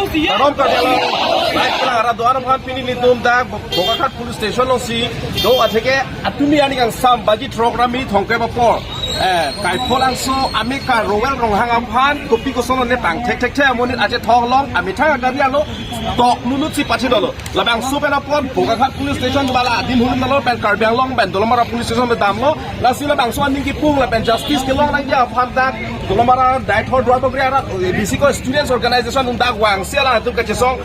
Karom karjala baik kala ara doan phan pini nitum da Bokaghat police station lo si do atheke atumi ani kang sam baji program mi thongke ba por kai pholang so America Rowel Ronghang aphan kopi ko sono ne tang thek thek the amoni aje thong long ami tha gari alo tok nunu si pachi dolo labang su pena pon Bokaghat police station bala din hulum dalo pen karbiang long ben dolomara police station be dam lo la si labang so aning ki pung la pen justice ke long nang ja aphan da dolomara dai thor dwa to ara bc ko students organization unda wang sela tu kachesong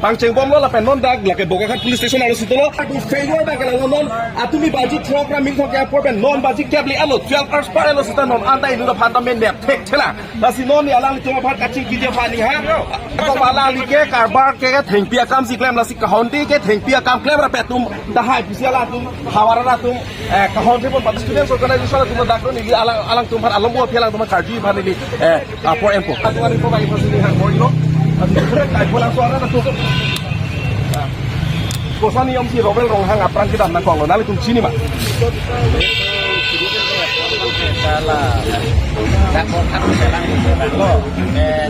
pangcheng bom lo la pen non dag la ke Bokaghat police station alo sitolo tu favor da kala non atumi baji program mi thok ya por ben non baji kebli alo 12 hours par alo sitan non andai nu da phan ta men dep thek thela la si non ni alang tu phan kaching ki je phani ha ko bala li ke karbar ke theng pia kam si klem la si ka honti ke theng pia kam klem ra petum da hai pisiala tum hawara ra tum ka honti pon students organization tum da ko ni alang tum phan alam bo phelang tum kardi phani ni por empo atwari ko bai phasi ha moilo kai pulang suara na tutup. Kosan yang si Rowel Ronghang apran kita nak kong lo nali tum sini mak. Salah, dah kau aku selang di selang lo,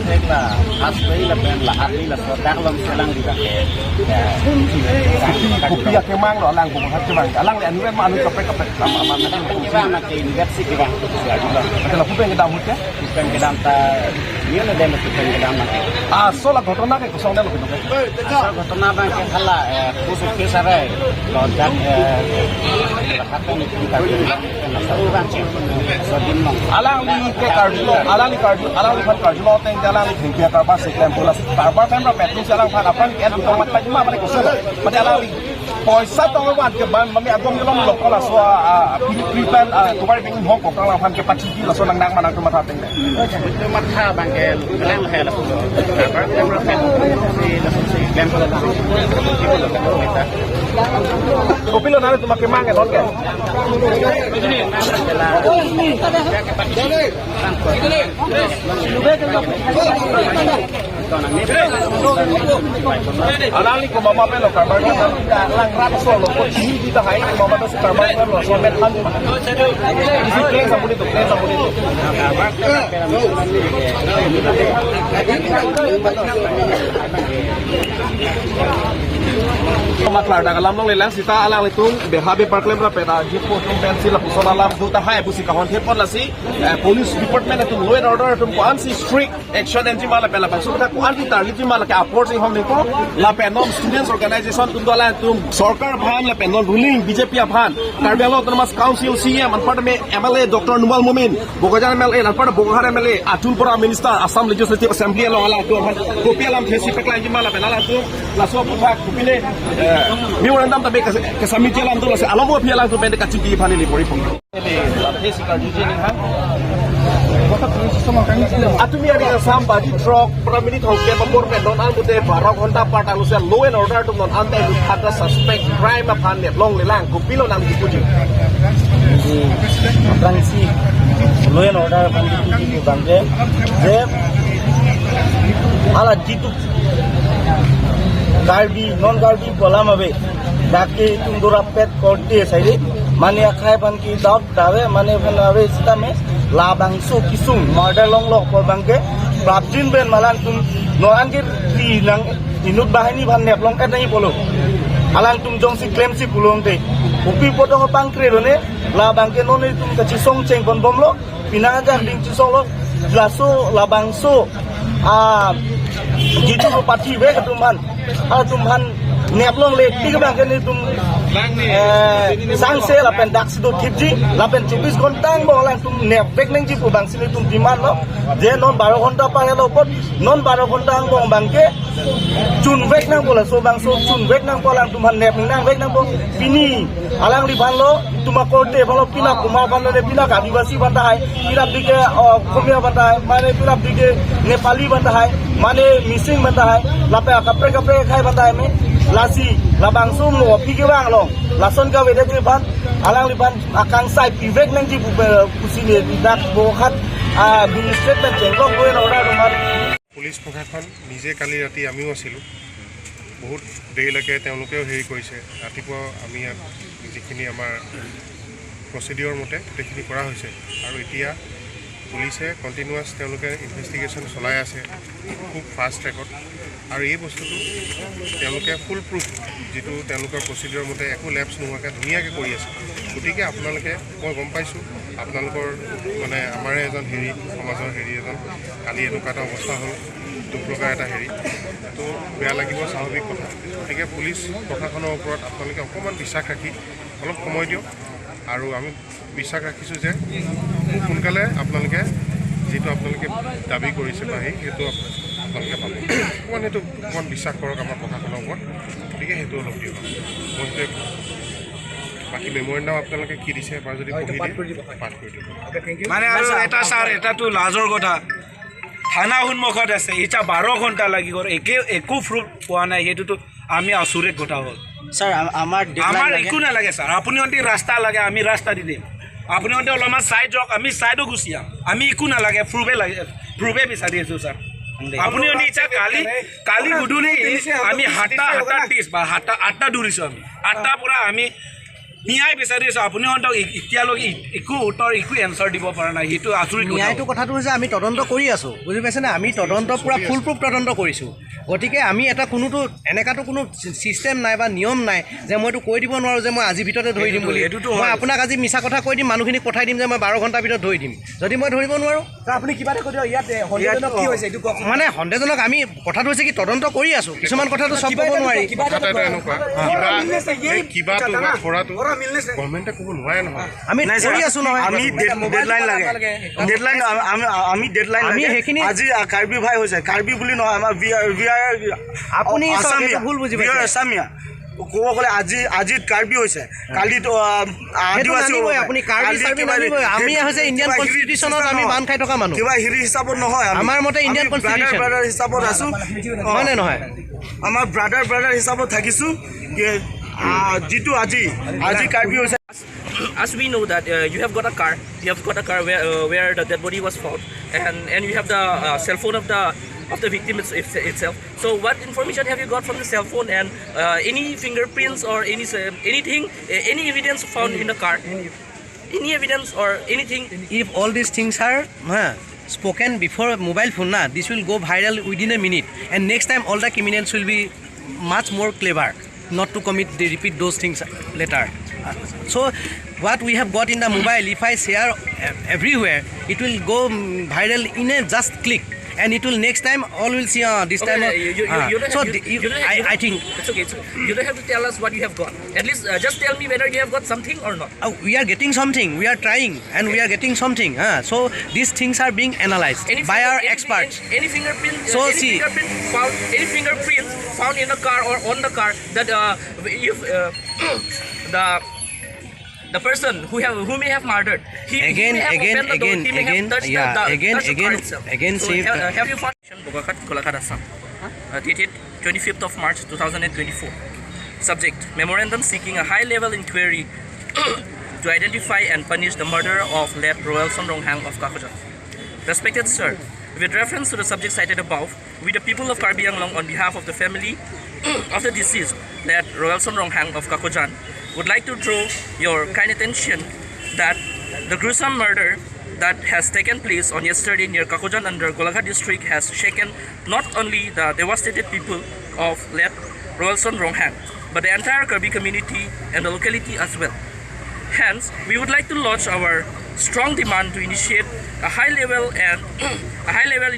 deklah, asli lepen lah, asli lah, dah lom selang di dah. Kopi yang kemang lo, alang Bokaghat kemang, alang ni anu anu kapek sama mana. Kita nak ke universiti kita. Ada lah kupeng kedam mutnya. Kupeng kedam ta, ni ada demo kupeng kedam nanti. So lah kau nak ke kosong dah lo kita. Kau tahu nak bang kalah, khusus kesarai, lo dah kata ni kita satu bang alang li ke karjulo alang li phan karjulo teng alang li thengpia karba seklem bola karba kan ra petu alang phan apran en tong mat ma mane ko so mate alang li poisa tong wan ke ban mami agom yolom lo kola so preplan kubar bing hok ko alang phan ke pachi ki lo so nang mana ko mata teng itu mata bang ke lang he la karba kan ra petu si la si klem bola kita kopi lo nale tumak kemang non ke alang ni ko mama pe lo karbar ka lang rat so lo ko chi di ta hai mama ta si karbar ka lo so met han isi kleng sa bonito maklar da kalam long lelang sita alang litung behabe parklem ra peda jipo tum pencil la pusona lam du ta hai busi ka hon the pon la si police department atum law and order atum ko ansi strict action anti mala pela ba suta ko anti tar liti mala ka approaching hom ko la penom students organization tum dola tum sarkar bhan la penon ruling bjp aphan karbiang autonomous council cm anpad me mla dr numal mumin Bokaghat mla anpad Bokaghat mla atum pura minister assam legislative assembly lo ala ko kopi alam thesi pekla ji mala pela la tum la so pha kupile Memorandum tapi kesami jalan tu lah. Alam buat pialang tu pendek kacim di panel ni pori pun. Ini sikar juji ni kan. Atumi ada yang sampai di truk peramili thongke papor pe non an bute barok honta part alusia law and order tu non ante lu ada suspect crime aphan net long lelang kupilo nang dipuji. Apran si law and order aphan dipuji bangke. Je ala jitu garbi non garbi bolam abe dake tundura pet korte sairi mane akhai ban ki dog dawe mane ban abe sistame labang su kisung murder long lok ko bangke prapjin ben malan tum no angir ti nang inut bahani ban nep long kat nai polo alang tum jong si claim si pulong te upi podo ho pangkre rone labang ke non tum kachesong cheng bon bom lo pinaja ding chisong lo laso labang so jitu ko pati be ketuman tumhan neplong le tiga bang ni tum sang se la pen dak sido tipji la pen 24 kontang bo lang tum nep bek nang ji pu bang sini tum diman lo je non 12 konta pa lo pot non 12 kontang bo bang ke chun bek nang bola so bang so chun bek nang bolang tum han nep nang bek nang bo pini alang ri ban lo tuma korte balo pina kuma ban le pina adivasi banta hai pina dige khomia banta hai mane pina dige nepali banta hai mane missing banta hai la pe kapre khai banta hai me lasi labang sum lo pigi bang lo lason ka wede je ban alang li ban akang sai pivek nang ji pusine dak Bokaghat bi statement jengok go en order man police প্ৰশাসন নিজে কালি ৰাতি আমিও আছিলোঁ বহুত দেৰিলৈকে তেওঁলোকেও হেৰি কৰিছে ৰাতিপুৱা আমি যিখিনি আমাৰ প্ৰচিডিঅ'ৰ মতে গোটেইখিনি কৰা হৈছে আৰু এতিয়া পুলিচে কণ্টিনিউৱাছ তেওঁলোকে ইনভেষ্টিগেশ্যন চলাই আছে খুব ফাষ্ট ট্ৰেকত আৰু এই বস্তুটো তেওঁলোকে ফুল প্ৰুফ যিটো তেওঁলোকৰ প্ৰচিডিউৰ মতে একো লেপছ নোহোৱাকৈ ধুনীয়াকৈ কৰি আছে গতিকে আপোনালোকে মই গম পাইছোঁ আপোনালোকৰ মানে আমাৰে এজন সমাজৰ এজন কালি এনেকুৱা এটা অৱস্থা হ'ল দুখ লগা এটা তো বেয়া লাগিব স্বাভাৱিক কথা গতিকে পুলিচ প্ৰশাসনৰ ওপৰত আপোনালোকে অকণমান বিশ্বাস ৰাখি অলপ সময় দিয়ক আৰু আমি বিশ্বাস ৰাখিছোঁ যে খুব সোনকালে আপোনালোকে যিটো আপোনালোকে দাবী কৰিছে বা সেইটো আপোনালোকে পাব অকণমান বিশ্বাস কৰক আমাৰ প্ৰশাসনৰ ওপৰত গতিকে সেইটো অলপ দিয়ক মই সেইটোৱে বাকী মেমৰেণ্ডাম আপোনালোকে কি দিছে বা যদি পাঠ কৰি দিব মানে আৰু এটা ছাৰ এটাতো লাজৰ কথা থানা সন্মুখত আছে এতিয়া 12 ঘণ্টা লাগি গ'ল একো প্ৰুফ পোৱা নাই সেইটোতো আমি আচৰিত কথা হ'ল স্যাৰ আমাৰ একো নালাগে ছাৰ আপুনি অন্তি ৰাস্তা লাগে আমি ৰাস্তা দি দিম আপুনি অন্তি অলপমান চাইড যাওক আমি চাইডো গুচি যাম আমি একো নালাগে প্ৰুফে বিচাৰি আছোঁ ছাৰ আপুনি অন্তি এতিয়া কালি গধূলি আমি 7:30 বা 8টা দৌৰিছোঁ আমি 8টাৰ পৰা আমি ন্যায় বিচাৰি আছোঁ আপুনি অন্তক এতিয়ালৈকে একো উত্তৰ একো এনচাৰ দিব পৰা নাই সেইটো আচৰিত ন্যায়টো কথাটো হৈছে আমি তদন্ত কৰি আছোঁ বুজি পাইছেনে আমি তদন্ত পূৰা ফুল প্ৰুফ তদন্ত কৰিছোঁ গতিকে আমি এটা কোনোতো এনেকুৱাতো কোনো ছিষ্টেম নাই বা নিয়ম নাই যে মইতো কৈ দিব নোৱাৰোঁ যে মই আজিৰ ভিতৰতে ধৰি দিম বুলি মই আপোনাক আজি মিছা কথা কৈ দিম মানুহখিনিক পঠাই দিম যে মই 12 ঘণ্টাৰ ভিতৰত ধৰি দিম যদি মই ধৰিব নোৱাৰোঁ আপুনি কিবা এটা কৈ দিয়ক ইয়াত সন্দেহজনক কি হৈছে এইটো কওক মানে সন্দেহজনক আমি কথাটো হৈছে কি তদন্ত কৰি আছোঁ কিছুমান কথাটো চব ক'ব নোৱাৰি গভৰ্ণমেণ্টে ক'ব নোৱাৰে নহয় আমি কৰি আছোঁ নহয় আমি ডেডলাইন লাগে আমি ডেডলাইন আমি সেইখিনি আজি কাৰ্বি ভাই হৈছে কাৰ্বি বুলি নহয় আমাৰ আপুনি ভুল বুজি পাইছে আছামিয়া ক'ব গ'লে আজিত কাৰ্বি হৈছে কালিতো আদিবাসী আপুনি আমি হৈছে ইণ্ডিয়ান কনষ্টিটিউশ্যনত আমি বান্ধ খাই থকা মানুহ কিবা হেৰি হিচাপত নহয় আমাৰ মতে ইণ্ডিয়ান কনষ্টিটিউশ্যন ব্ৰাদাৰ হিচাপত আছোঁ হয় নে নহয় আমাৰ ব্ৰাদাৰ হিচাপত থাকিছোঁ যিটো আজি কাৰ্বি হৈছে As we know that you have got a car where the dead body was found, and you have the cell phone of the victim itself. So what information have you got from the cell phone, and any fingerprints or anything, any evidence found in the car? Any evidence or anything? If all these things are spoken before mobile phone, this will go viral within a minute, and next time all the criminals will be much more clever not to repeat those things later. So what we have got in the mobile, if I share everywhere, it will go viral in a just click, and it will next time all will see this time. I think it's okay. You don't have to tell us what you have got. At least just tell me whether you have got something or not. We are getting something. We are trying, and we are getting something. So these things are being analyzed by our experts. Any fingerprint? So any fingerprints found in the car or on the car that if the person who may have murdered, again, say have you found Bokaghat, Assam, dated 25th of March 2024. Subject: Memorandum seeking a high-level inquiry to identify and punish the murder of late Rowel Ronghang of Kachesong. Respected sir, with reference to the subject cited above, we the people of Karbi Anglong, on behalf of the family of the deceased, late Rowel Ronghang of Kachesong, would like to draw your kind attention that the gruesome murder that has taken place on yesterday near Kachesong under Bokaghat district has shaken not only the devastated people of late Rowel Ronghang, but the entire Karbi community and the locality as well. Hence, we would like to launch our strong demand to initiate a high-level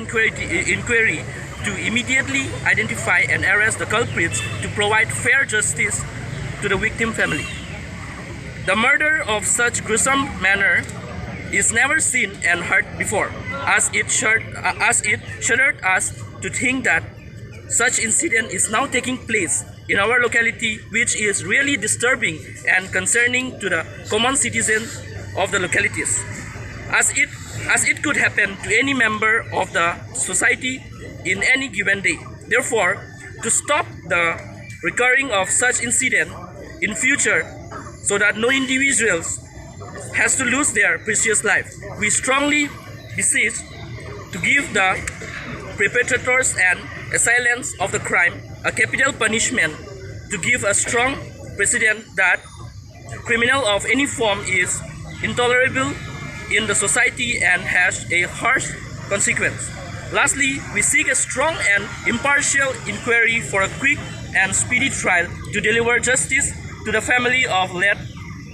inquiry to immediately identify and arrest the culprits to provide fair justice to the victim family. The murder of such gruesome manner is never seen and heard before, as it shuddered us to think that such incident is now taking place in our locality, which is really disturbing and concerning to the common citizens of the localities, as it could happen to any member of the society in any given day. Therefore, to stop the recurring of such incident in future, so that no individuals has to lose their precious life, we strongly beseech to give the perpetrators and assailants of the crime a capital punishment, to give a strong precedent that criminal of any form is intolerable in the society and has a harsh consequence. Lastly, we seek a strong and impartial inquiry for a quick and speedy trial to deliver justice to the family of late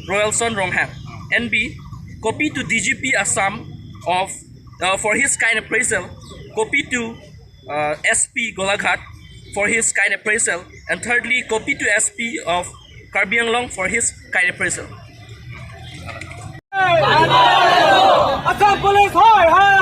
Rowel Ronghang. NB, copy to DGP Assam for his kind appraisal, copy to SP Bokaghat for his kind appraisal, and thirdly, copy to SP of Karbi Anglong for his kind appraisal. Assam police, hi, hi,